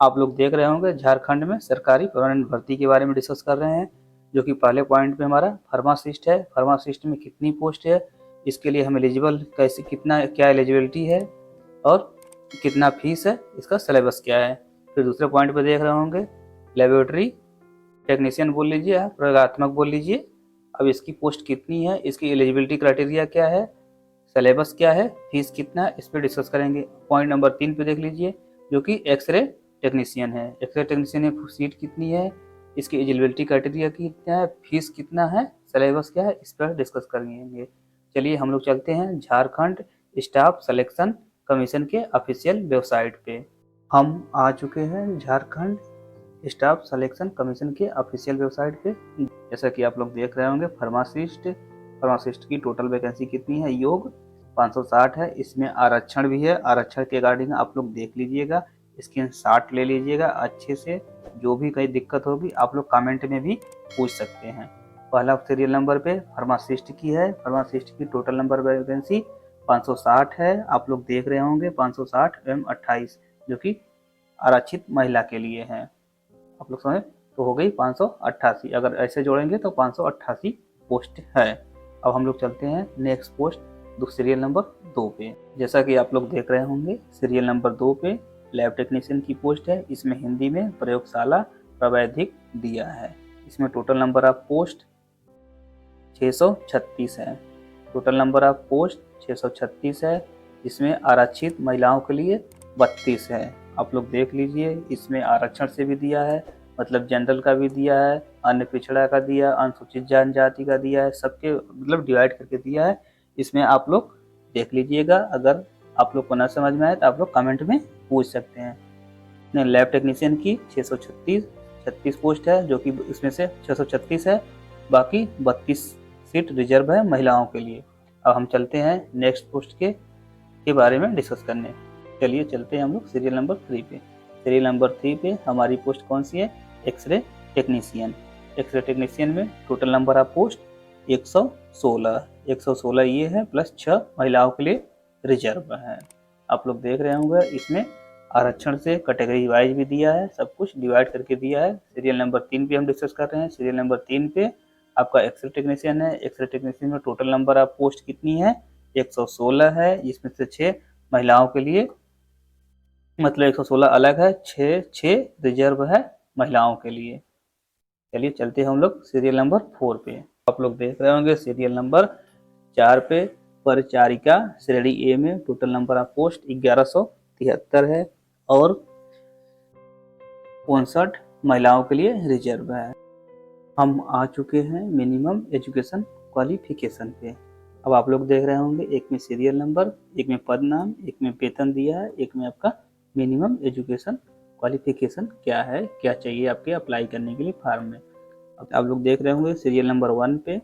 आप लोग देख रहे होंगे झारखंड में सरकारी परमानेंट भर्ती के बारे में डिस्कस कर रहे हैं, जो कि पहले पॉइंट पे हमारा फार्मासिस्ट है। फार्मासिस्ट में कितनी पोस्ट है, इसके लिए हम एलिजिबल कैसे, कितना क्या एलिजिबिलिटी है और कितना फीस है, इसका सिलेबस क्या है। फिर दूसरे पॉइंट पे देख रहे होंगे लेबोरेटरी टेक्नीशियन बोल लीजिए या प्रयोगात्मक बोल लीजिए। अब इसकी पोस्ट कितनी है, इसकी एलिजिबिलिटी क्राइटेरिया क्या है, सिलेबस क्या है, फीस कितना है, इस पर डिस्कस करेंगे। पॉइंट नंबर 3 पे देख लीजिए, जो कि एक्सरे टेक्नीशियन है। एक्सरे टेक्नीशियन में सीट कितनी है, इसकी एलिजिबिलिटी क्राइटेरिया कितना है, फीस कितना है, सिलेबस क्या है, इस पर डिस्कस करेंगे। चलिए हम लोग चलते हैं झारखंड स्टाफ सिलेक्शन कमीशन के ऑफिशियल वेबसाइट पे। हम आ चुके हैं झारखंड स्टाफ सिलेक्शन कमीशन के ऑफिशियल वेबसाइट पे। जैसा कि आप लोग देख रहे होंगे फार्मासिस्ट की टोटल वैकेंसी कितनी है, योग 560 है। इसमें आरक्षण भी है, आरक्षण के रिगार्डिंग आप लोग देख लीजिएगा, स्क्रीनशॉट ले लीजिएगा अच्छे से। जो भी कहीं दिक्कत होगी आप लोग कमेंट में भी पूछ सकते हैं। पहला सीरियल नंबर पे फार्मासिस्ट की है, फार्मासिस्ट की टोटल नंबर वैकेंसी 560 है। आप लोग देख रहे होंगे 560 एवं 28, जो कि आरक्षित महिला के लिए है। आप लोग समझे, तो हो गई 588। अगर ऐसे जोड़ेंगे तो 588 पोस्ट है। अब हम लोग चलते हैं नेक्स्ट पोस्ट सीरियल नंबर 2 पे। जैसा कि आप लोग देख रहे होंगे सीरियल नंबर 2 पे लैब टेक्नीशियन की पोस्ट है। इसमें हिंदी में प्रयोगशाला प्रवैधिक दिया है। इसमें टोटल नंबर ऑफ पोस्ट 636 है। टोटल नंबर ऑफ पोस्ट 636 है। इसमें आरक्षित महिलाओं के लिए 32 है। आप लोग देख लीजिए, इसमें आरक्षण से भी दिया है, मतलब जनरल का भी दिया है, अन्य पिछड़ा का दिया, अनुसूचित जनजाति का दिया है, सबके मतलब डिवाइड करके दिया है। इसमें आप लोग देख लीजिएगा, अगर आप लोग को ना समझ में आए तो आप लोग कमेंट में पूछ सकते हैं। लैब टेक्नीशियन की 636 पोस्ट है, जो कि इसमें से 636 है, बाकी 32 सीट रिजर्व है महिलाओं के लिए। अब हम चलते हैं नेक्स्ट पोस्ट के बारे में डिस्कस करने। चलिए चलते हैं हम लोग सीरियल नंबर 3 पे। सीरियल नंबर 3 पे हमारी पोस्ट कौन सी है, एक्सरे टेक्नीशियन। एक्सरे टेक्नीशियन में टोटल नंबर ऑफ पोस्ट 116 ये है, प्लस 6 महिलाओं के लिए रिजर्व है। आप लोग देख रहे होंगे, इसमें आरक्षण से कैटेगरी वाइज भी दिया है, सब कुछ डिवाइड करके दिया है। सीरियल नंबर 3 पे हम डिस्कस कर रहे हैं। सीरियल नंबर 3 पे आपका एक्सरे टेक्नीशियन है। एक्सरे टेक्नीशियन में टोटल नंबर ऑफ पोस्ट कितनी है, 116 है। इसमें से 6 महिलाओं के लिए, मतलब 116 अलग है, 6 रिजर्व है महिलाओं के लिए। चलिए चलते हैं हम लोग सीरियल नंबर 4 पे। आप लोग देख रहे होंगे सीरियल नंबर 4 पे परिचारिका श्रेणी ए में टोटल नंबर ऑफ पोस्ट 1173 है और 59 महिलाओं के लिए रिजर्व है। हम आ चुके हैं मिनिमम एजुकेशन क्वालिफिकेशन पे। अब आप लोग देख रहे होंगे, एक में सीरियल नंबर, एक में पद नाम, एक में वेतन दिया है, एक में आपका मिनिमम एजुकेशन क्वालिफिकेशन क्या है, क्या चाहिए आपके अप्लाई करने के लिए फॉर्म में। अब आप लोग देख रहे होंगे सीरियल नंबर 1 पे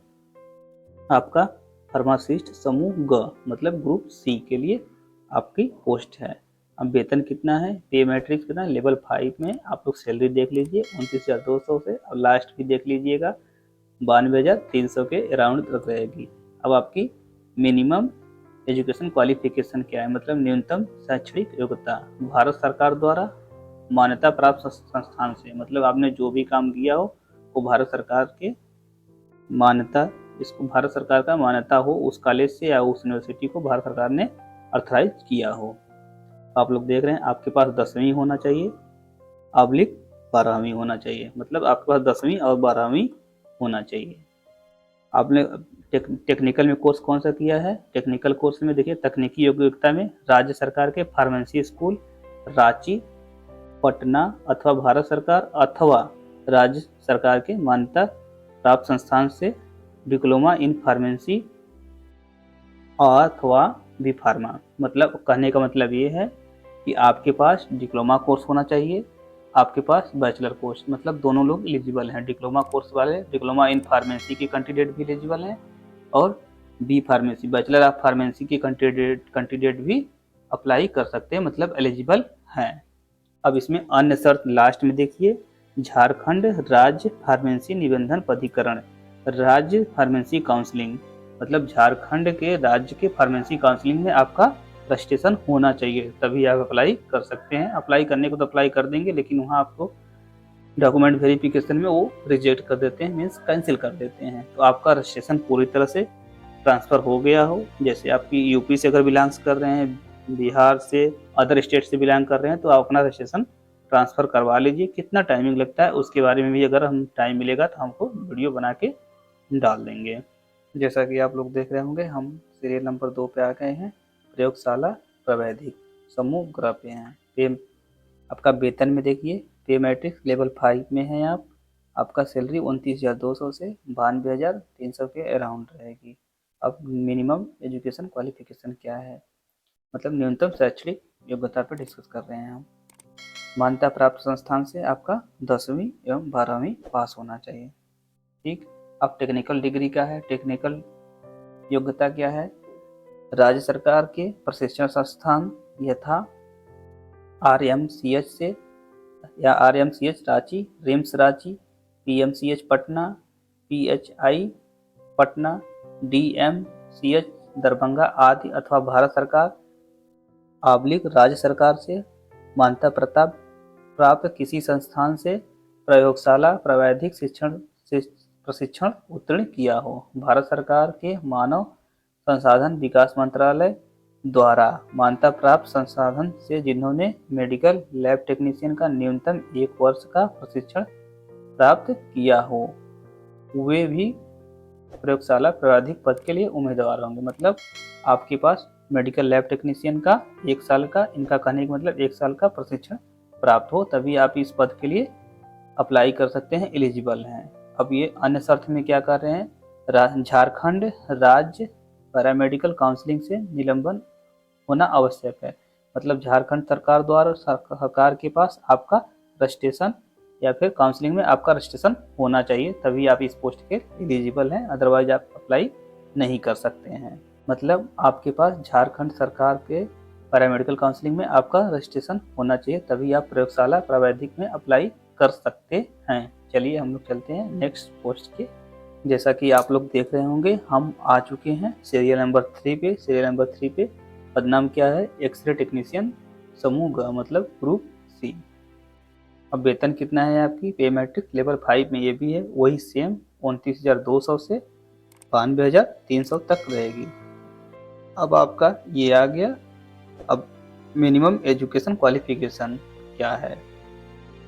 आपका फार्मासिस्ट समूह ग, मतलब ग्रुप सी के लिए आपकी पोस्ट है। अब वेतन कितना है, पे मैट्रिक्स कितना, लेवल 5 में आप लोग सैलरी देख लीजिए 29,200 से, और लास्ट भी देख लीजिएगा 92,300 के अराउंड रहेगी। अब आपकी मिनिमम एजुकेशन क्वालिफिकेशन क्या है, मतलब न्यूनतम शैक्षणिक योग्यता भारत सरकार द्वारा मान्यता प्राप्त संस्थान से, मतलब आपने जो भी काम किया हो वो भारत सरकार के मान्यता, इसको भारत सरकार का मान्यता हो उस कॉलेज से या उस यूनिवर्सिटी को भारत सरकार ने ऑथराइज किया हो। आप लोग देख रहे हैं आपके पास 10वीं होना चाहिए, ऑब्लिक 12वीं होना चाहिए, मतलब आपके पास 10वीं और 12वीं होना चाहिए। आपने टेक्निकल में कोर्स कौन सा किया है, टेक्निकल कोर्स में देखिए तकनीकी योग्यता में राज्य सरकार के फार्मेसी स्कूल रांची, पटना अथवा भारत सरकार अथवा राज्य सरकार के मान्यता प्राप्त संस्थान से डिप्लोमा इन फार्मेसी अथवा बी फार्मा। मतलब कहने का मतलब ये है कि आपके पास डिप्लोमा कोर्स होना चाहिए, आपके पास बैचलर कोर्स, मतलब दोनों लोग एलिजिबल हैं। डिप्लोमा कोर्स वाले डिप्लोमा इन फार्मेसी के कैंडिडेट भी एलिजिबल हैं और B pharmacy bachelor of pharmacy के कैंडिडेट भी अप्लाई कर सकते हैं, मतलब एलिजिबल हैं। अब इसमें अन्य शर्त लास्ट में देखिए, झारखंड राज्य फार्मेसी निबंधन प्राधिकरण, राज्य फार्मेसी काउंसलिंग, मतलब झारखंड के राज्य के फार्मेसी काउंसलिंग में आपका रजिस्ट्रेशन होना चाहिए, तभी आप अप्लाई कर सकते हैं। अप्लाई करने को तो अप्लाई कर देंगे, लेकिन वहाँ आपको डॉक्यूमेंट वेरिफिकेशन में वो रिजेक्ट कर देते हैं, मीन्स कैंसिल कर देते हैं। तो आपका रजिस्ट्रेशन पूरी तरह से ट्रांसफ़र हो गया हो, जैसे आपकी यूपी से अगर बिलोंग्स कर रहे हैं, बिहार से, अदर स्टेट से बिलोंग कर रहे हैं, तो आप अपना रजिस्ट्रेशन ट्रांसफ़र करवा लीजिए। कितना टाइमिंग लगता है उसके बारे में भी अगर हम टाइम मिलेगा तो हमको वीडियो बना के डाल देंगे। जैसा कि आप लोग देख रहे होंगे, हम सीरियल नंबर 2 पे आ गए हैं। प्रयोगशाला प्रावैधिक समूह ग्रह पे हैं। पे आपका वेतन में देखिए, पे मैट्रिक्स लेवल 5 में है आप। आपका सैलरी 29,200 से 92,300 के अराउंड रहेगी। अब मिनिमम एजुकेशन क्वालिफिकेशन क्या है, मतलब न्यूनतम शैक्षणिक योग्यता पर डिस्कस कर रहे हैं हम। मान्यता प्राप्त संस्थान से आपका 10वीं एवं 12वीं पास होना चाहिए। ठीक। अब टेक्निकल डिग्री क्या है, टेक्निकल योग्यता क्या है, राज्य सरकार के प्रशिक्षण संस्थान यथा RMCH से या RMCH Ranchi, RIMS Ranchi, PMCH Patna, PHI Patna, DMCH Darbhanga आदि, अथवा भारत सरकार राज्य सरकार से मान्यता प्राप्त किसी संस्थान से प्रयोगशाला प्रावैधिक प्रशिक्षण उत्तीर्ण किया हो। भारत सरकार के मानव संसाधन विकास मंत्रालय द्वारा मान्यता प्राप्त संसाधन से जिन्होंने मेडिकल लैब टेक्नीशियन का न्यूनतम 1 वर्ष का प्रशिक्षण प्राप्त किया हो, वे भी प्रयोगशाला प्रावैधिक पद के लिए उम्मीदवार होंगे। मतलब आपके पास मेडिकल लैब टेक्नीशियन का 1 साल का, इनका कहने का मतलब 1 साल का प्रशिक्षण प्राप्त हो, तभी आप इस पद के लिए अप्लाई कर सकते हैं, एलिजिबल हैं। अब ये अन्य शर्त में क्या कर रहे हैं, झारखंड राज्य पैरामेडिकल काउंसिलिंग से निलंबन होना आवश्यक है। मतलब झारखंड सरकार द्वारा सरकार के पास आपका रजिस्ट्रेशन या फिर काउंसलिंग में आपका रजिस्ट्रेशन होना चाहिए, तभी आप इस पोस्ट के एलिजिबल हैं, अदरवाइज आप अप्लाई नहीं कर सकते हैं। मतलब आपके पास झारखंड सरकार के पैरामेडिकल काउंसलिंग में आपका रजिस्ट्रेशन होना चाहिए, तभी आप प्रयोगशाला प्रावैधिक में अप्लाई कर सकते हैं। चलिए हम लोग चलते हैं नेक्स्ट पोस्ट के। जैसा कि आप लोग देख रहे होंगे, हम आ चुके हैं सीरियल नंबर 3 पे। सीरियल नंबर 3 पे पद नाम क्या है, एक्सरे टेक्नीशियन समूह ग, मतलब ग्रुप सी। अब वेतन कितना है आपकी, पे मैट्रिक लेवल 5 में ये भी है, वही सेम 29,200 से 92,300 तक रहेगी। अब आपका ये आ गया। अब मिनिमम एजुकेशन क्वालिफिकेशन क्या है,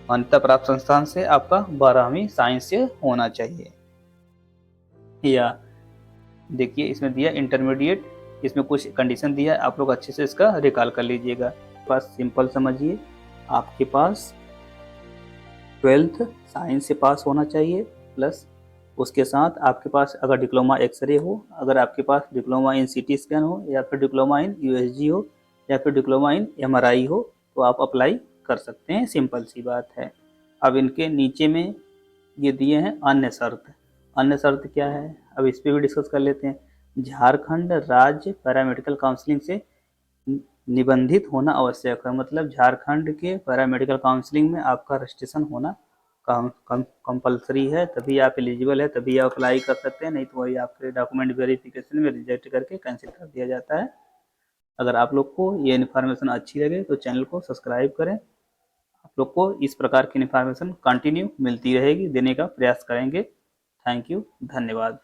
मान्यता प्राप्त संस्थान से आपका 12वीं साइंस से होना चाहिए, या देखिए इसमें दिया इंटरमीडिएट, इसमें कुछ कंडीशन दिया है, आप लोग अच्छे से इसका रिकॉल कर लीजिएगा। बस सिंपल समझिए, आपके पास 12th साइंस से पास होना चाहिए, प्लस उसके साथ आपके पास अगर डिप्लोमा एक्सरे हो, अगर आपके पास डिप्लोमा इन CT स्कैन हो, या फिर डिप्लोमा इन USG हो, या फिर डिप्लोमा इन MRI हो, तो आप अप्लाई कर सकते हैं, सिंपल सी बात है। अब इनके नीचे में ये दिए हैं अन्य शर्त। अन्य शर्त क्या है, अब इस पर भी डिस्कस कर लेते हैं। झारखंड राज्य पैरामेडिकल काउंसलिंग से निबंधित होना आवश्यक है, मतलब झारखंड के पैरामेडिकल काउंसलिंग में आपका रजिस्ट्रेशन होना कंपलसरी है, तभी आप एलिजिबल है, तभी आप अप्लाई कर सकते हैं, नहीं तो वही आपके डॉक्यूमेंट वेरिफिकेशन में रिजेक्ट करके कैंसिल कर दिया जाता है। अगर आप लोग को ये इन्फॉर्मेशन अच्छी लगे तो चैनल को सब्सक्राइब करें। आप लोग को इस प्रकार की इन्फॉर्मेशन कंटिन्यू मिलती रहेगी, देने का प्रयास करेंगे। थैंक यू, धन्यवाद।